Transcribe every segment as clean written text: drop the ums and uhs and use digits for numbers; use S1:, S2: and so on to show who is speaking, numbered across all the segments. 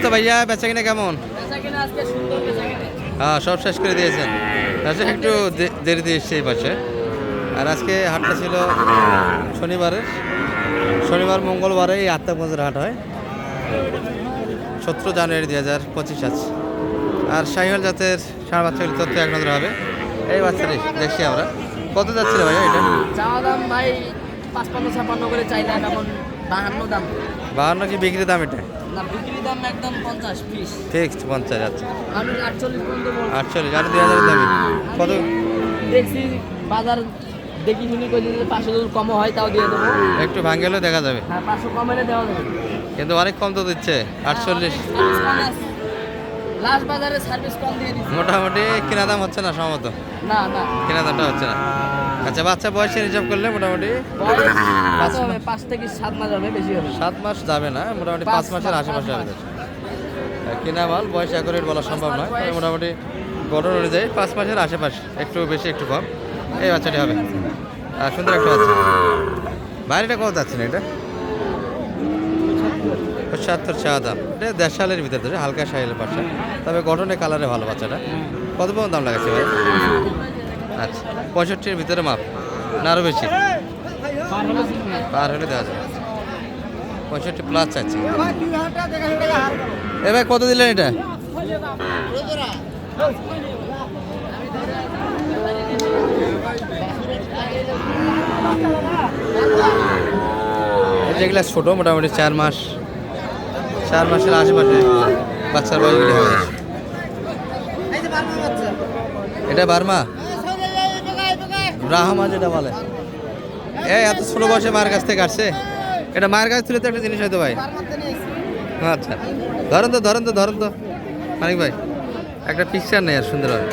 S1: অবস্থা ভাইয়া, বেচা কিনা কেমন? হ্যাঁ, সব শেষ করে দিয়েছেন। আচ্ছা, একটু দেরিতে এসছে এই পাশে। আর আজকে হাটটা ছিল শনিবার মঙ্গলবারে এই আত্মাগঞ্জের হাট হয়। 17 জানুয়ারি 2025 আছে। আর শাহিওয়াল জাতের ষাঁড় বাচ্চাগুলি তথ্য এক নজরে হবে। এই বাচ্চাটি দেখছি আমরা। কত যাচ্ছিল ভাইয়া এটা?
S2: চাওয়া দাম ভাই 55-56 করে চাইলে কেমন 52 দাম।
S1: 52 কি বিক্রি দাম এটা?
S2: না, বিক্রি দাম একদম 50 পিস।
S1: ফিক্সড 50 যাচ্ছে।
S2: আমি 48 পর্যন্ত বলবো।
S1: 48 আর 2000 দামি। কত
S2: দেখছি বাজার দেখি শুনি কই যদি 500 যদি কম হয় তাও দিয়ে দেবো।
S1: একটু ভাঙলেও দেখা যাবে।
S2: হ্যাঁ, 500 কম হলে দেওয়া যাবে।
S1: কিন্তু অনেক কম তো দিচ্ছে 48।
S2: লাস্ট বাজারে সার্ভিস কম দিয়ে দিচ্ছি।
S1: মোটামুটি কেনা দাম হচ্ছে না সম্ভবত।
S2: না না,
S1: কেনা দামটা হচ্ছে না। আচ্ছা, বাচ্চা বয়সের হিসাব করলে মোটামুটি
S2: কত হবে? 5 থেকে 7 মাস হবে, বেশি হবে।
S1: 7 মাস যাবে না, মোটামুটি 5 মাসের আশেপাশে হবে। কেনা মাল বয়স অ্যাকুরেট বলা সম্ভব নয়, তবে মোটামুটি গঠন অনুযায়ী 5 মাসের আশেপাশে, একটু বেশি একটু কম। এই বাচ্চাটি হবে। আর সুন্দর একটা বাচ্চা। বাইরেটা কত যাচ্ছে না এটা? 75 চা দাম। এটা 1.5 সালের ভিতরে ধরে, হালকা সাইলের পাশে, তবে গঠনে কালারে ভালো বাচ্চাটা। কত পর্যন্ত দাম লাগাচ্ছে ভাই? আচ্ছা, 65-এর ভিতরে মাপ না আরও বেশি? পার হলে দেওয়া যাবে। 65+ চাচ্ছি। এ ভাই, কত দিলেন এটা? যেগুলো ছোটো, মোটামুটি 4 মাসের আশেপাশে বাচ্চার বয়সগুলি হবে। এটা বার্মা ব্রাহ্মা যেটা বলে। এত ছোটো বয়সে মায়ের কাছ থেকে আসছে। এটা মায়ের কাছ থেকে তো একটা জিনিস হয়তো ভাই। আচ্ছা, ধরেন তো মানিক ভাই, একটা পিকচার নেই আর সুন্দর হবে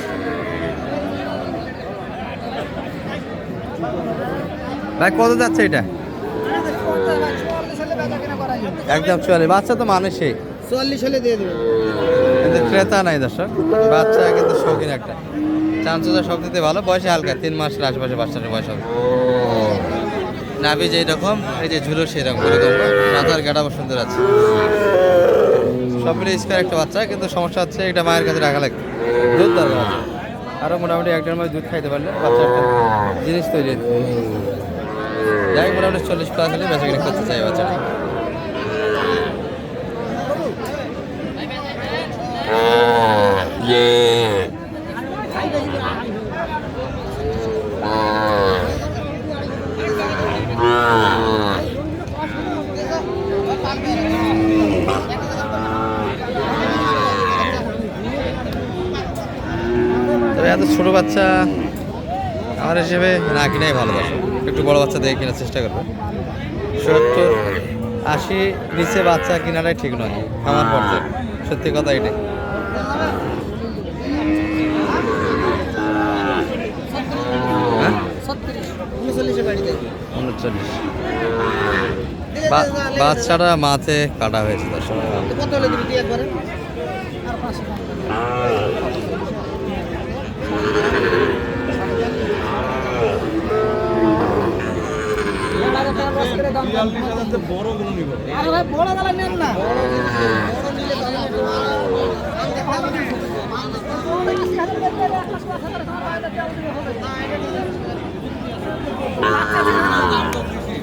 S1: ভাই। কত যাচ্ছে এটা? একদম 44। বাচ্চা তো মানে সেই
S2: 44 হলে দিয়ে দেবো।
S1: কিন্তু ক্রেতা নাই দর্শক। বাচ্চা কিন্তু শৌখিন একটা, চাঞ্চুজা সব দিতে ভালো। বয়সে হালকা 3 মাসের আশেপাশে বাচ্চাটার বয়স হবে। নাভি যেই রকম, এই যে ঝুলো সেই রকম, মাথার গাটা সুন্দর আছে। সব মিলে স্কোয়ার একটা বাচ্চা, কিন্তু সমস্যা হচ্ছে এটা মায়ের কাছে রাখা লাগবে। দুধ দরকার আছে আরও, মোটামুটি 1.5 মাস দুধ খাইতে পারলে বাচ্চা একটা জিনিস তৈরি। যাই মোটামুটি 40+ হলে বেচা কিনে করতে চাই বাচ্চাটা। তবে এত ছোটো বাচ্চা আমার হিসেবে না কিনাই ভালো। একটু বড় বাচ্চা দেখে কেনার চেষ্টা করবে। 70-80 নিচে বাচ্চা কেনাটাই ঠিক নয় আমার পর্যায়ে, সত্যি কথা এটাই। হ্যাঁ, 39। বাচ্চাটা মাথে কাটা হয়েছে দর্শক।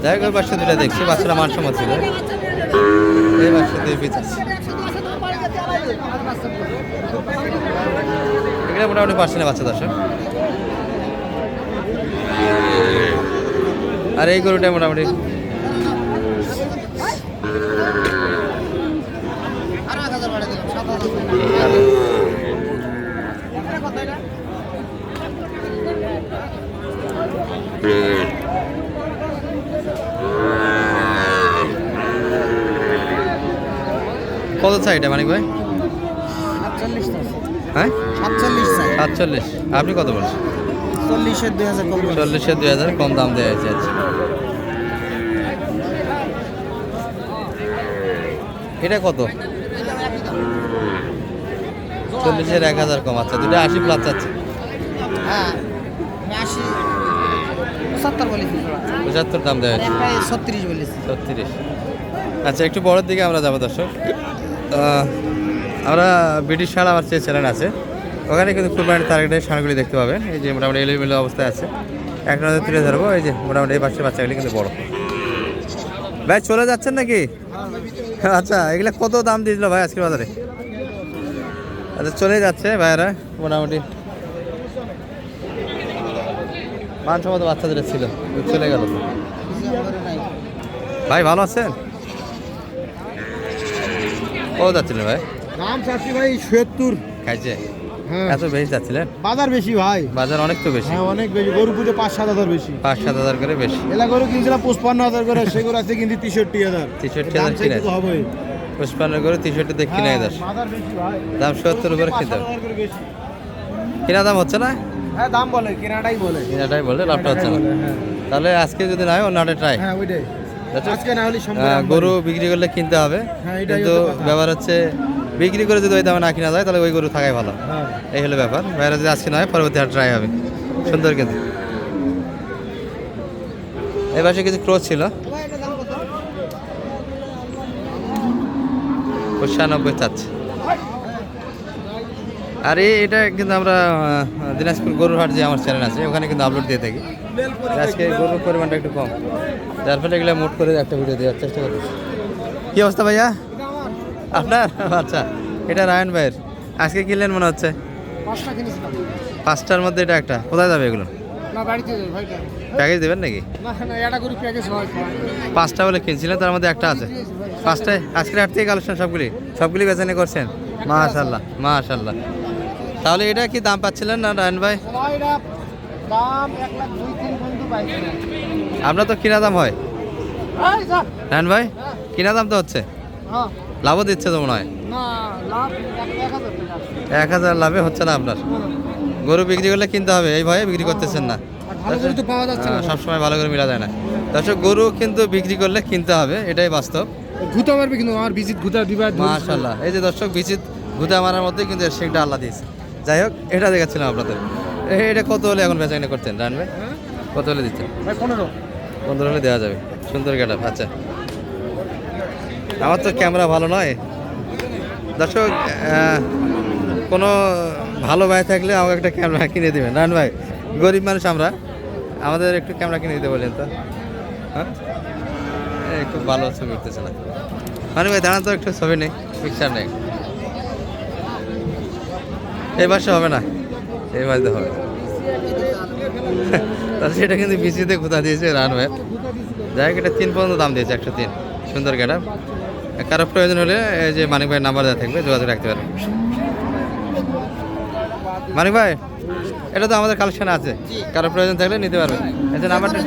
S1: যাই হোক, বাচ্চা দুটা দেখছি, বাচ্চারা মানসম্মত ছিল। এই বাচ্চা দিয়ে পিছাচ্ছে, এগুলো মোটামুটি পারছে না বাচ্চা দর্শক। আর এই গরুটা মোটামুটি কত চাই এটা মানিক ভাই?
S2: 47।
S1: হ্যাঁ,
S2: 47।
S1: আপনি কত বলছেন?
S2: 40-এর 2000 কম।
S1: 40-এর 2000 কম দাম দেওয়া হয়েছে। আচ্ছা, এটা কত? 40-এর 1000 কম। আচ্ছা, দুটো 80+ চাচ্ছে।
S2: হ্যাঁ, 80 75 বলেছি।
S1: 75 দাম দেওয়া হয়েছে।
S2: 36 বলেছি।
S1: 36। আচ্ছা, একটু বড়ের দিকে আমরা যাবো দর্শক। আমরা ব্রিটিশ ষাঁড় আমার চেয়ে চ্যানেল আছে, ওখানে কিন্তু কুরবানির টার্গেটের ষাঁড়গুলি দেখতে পাবেন। এই যে মোটামুটি এলোমেলো অবস্থায় আছে, এক নজর তুলে ধরবো। এই যে মোটামুটি এই পাশের বাচ্চাগুলি কিন্তু বড়। ভাই চলে যাচ্ছেন নাকি? আচ্ছা, এগুলা কত দাম দিয়েছিল ভাই আজকের বাজারে? আচ্ছা, চলে যাচ্ছে ভাইয়ারা মোটামুটি। মানসম্মত বাচ্চাদের ছিল, চলে গেল। ভাই ভালো আছেন? কত যাচ্ছিলেন ভাই?
S3: দাম চাচ্ছি ভাই ৭০।
S1: খাইছে?
S3: হ্যাঁ,
S1: এত বেশি যাচ্ছিলেন?
S3: বাজার বেশি ভাই।
S1: বাজার অনেক তো বেশি,
S3: হ্যাঁ অনেক বেশি। গরু পুজো ৫-৭ হাজার বেশি,
S1: ৫-৭ হাজার করে বেশি।
S3: এলা গরু কিনছিলাম ৫৫ হাজার করে, সে গরু আছে কিন্তু ৬৩ হাজার।
S1: ৬৩,০০০ কিনে
S3: হবে
S1: ৫৫ করে ৬৩ দিয়ে কিনে
S3: হ্যাঁ,
S1: দাস,
S3: বাজার বেশি ভাই।
S1: দাম ৭০ করে কিনতে হবে।
S3: ৫-৭ হাজার করে বেশি।
S1: কিনা দাম হচ্ছে না?
S3: হ্যাঁ দাম বলে, কেনাটাই বলে।
S1: কিনাটাই বললে লাভটা হচ্ছে না।
S3: হ্যাঁ
S1: তাহলে আজকে যদি না হয় অন্য হাটে ট্রাই।
S3: হ্যাঁ ওইটাই।
S1: আচ্ছা,
S3: আজকে না হলে সোমবার
S1: গরু বিক্রি করলে কিনতে হবে,
S3: হ্যাঁ, এটাই
S1: কিন্তু
S3: হচ্ছে কথা।
S1: ব্যাপার হচ্ছে বিক্রি করে যদি ওই দামে না কিনা যায় তাহলে ওই গরু থাকাই ভালো।
S3: হ্যাঁ
S1: এই হলো ব্যাপার। বাইরে যদি আজকে না হয় পরবর্তী হাট ট্রাই হবে। সুন্দর কিন্তু এই পাশে কিছু ক্রস ছিল, ৯৫ চাচ্ছে। আর এটা কিন্তু আমরা দিনাজপুর গরুর হাট যে আমার চ্যানেল আছে ওখানে কিন্তু আপলোড দিয়ে থাকি। আজকে গরুর পরিমাণটা একটু কম, যার ফলে এগুলো মোট করে একটা ভিডিও দেওয়ার চেষ্টা করতেছি। কী অবস্থা ভাইয়া আপনার? আচ্ছা, এটা রায়ন ভাইয়ের। আজকে কিনলেন মনে হচ্ছে?
S3: ৫টা কিনেছিলাম।
S1: 5টার মধ্যে এটা একটা। কোথায় যাবে এগুলো?
S3: না বাড়িতে যাই ভাই।
S1: প্যাকেজ দেবেন নাকি?
S3: না না, এটা গরু প্যাকেজ হয়।
S1: 5টা বলে কিনছিলেন, তার মধ্যে একটা আছে। 5টায় আজকের হাট থেকে কালেকশন সবগুলি বেচানি করছেন? মাশাল্লাহ মাশাল্লাহ। তাহলে এটা কি দাম পাচ্ছিলেন না রায়ন ভাই?
S3: এটা দাম ১,২,৩ পর্যন্ত পাইছি।
S1: আপনার তো কিনা দাম হয়
S3: এই যা।
S1: রায়ন ভাই, কিনা দাম তো হচ্ছে,
S3: হ্যাঁ
S1: লাভও দিচ্ছে তো মনে হয়।
S3: না, লাভ ১,০০০ টাকা।
S1: 1,000 লাভে হচ্ছে না আপনার? গরু বিক্রি করলে কিনতে হবে, এই ভয়ে বিক্রি করতেছেন না।
S3: আর ভালো গরু তো পাওয়া যাচ্ছে না।
S1: সবসময় ভালো করে মিলা যায় না। দর্শক, গরু কিন্তু বিক্রি করলে কিনতে হবে, এটাই বাস্তব।
S3: ঘুতা মারবে কিন্তু আমার ভিজিট ঘুতা দিবার।
S1: মাশাল্লাহ, এই যে দর্শক বিচিত ঘুতা মারার মধ্যে কিন্তু এর শিংটা আল্লাহ দিয়েছে। যাই হোক, এটা দেখাচ্ছিলাম আপনাদের। এটা কত হলে এখন বেচাকেনা করতেন রান ভাই? কত হলে দিচ্ছেন?
S3: ভাই ১৫।
S1: 15 হলে দেওয়া যাবে। সুন্দর গেট আপ। আচ্ছা, আমার তো ক্যামেরা ভালো নয় দর্শক, কোনো ভালো ভাই থাকলে আমাকে একটা ক্যামেরা কিনে দেবেন রান ভাই। গরিব মানুষ আমরা, আমাদের একটু ক্যামেরা কিনে দিতে বলেন তো। হ্যাঁ, একটু ভালো ছবি উঠতেছে না মানে ভাই, দাঁড়ান তো, একটু ছবি নেই, পিকচার নেই। এই বাসে হবে না, এই বাসে হবে। তাহলে সেটা কিন্তু বিসিতে কোথা দিয়েছে রান ভাই। যাই হোক, এটা 3 পর্যন্ত দাম দিয়েছে, 103। সুন্দর গেট আপ। কারো প্রয়োজন হলে এই যে মানিক ভাইয়ের নাম্বার দেওয়া থাকবে, যোগাযোগ রাখতে পারেন। মানিক ভাই, এটা তো আমাদের কালেকশন আছে, কারো প্রয়োজন থাকলে নিতে পারবেন। আচ্ছা, নাম্বারটা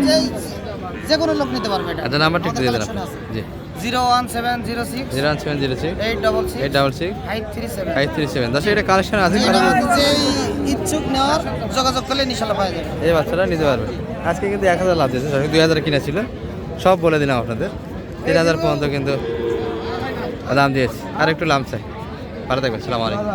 S2: যে কোনো লোক নিতে পারবে এটা।
S1: আচ্ছা নাম্বারটা একটু দিয়ে দিলাম। জি,
S2: 01706
S1: 01706
S2: 866
S1: 866
S2: 537।
S1: 537। দশ এটা কালেকশন আছে,
S2: এটা যে ইচ্ছুক নেওয়ার যোগাযোগ করলে ইনশাআল্লাহ পাওয়া যাবে।
S1: এই বাচ্চারা নিতে পারবে। আজকে কিন্তু 1,000 লাভ দিয়েছে, 2,000 কিনা ছিল, সব বলে দিলাম আপনাদের। 3,000 পর্যন্ত কিন্তু দাম দিয়েছি। আর একটু লাভ চাই। ভালো থাকবেন, সালাম আলাইকুম।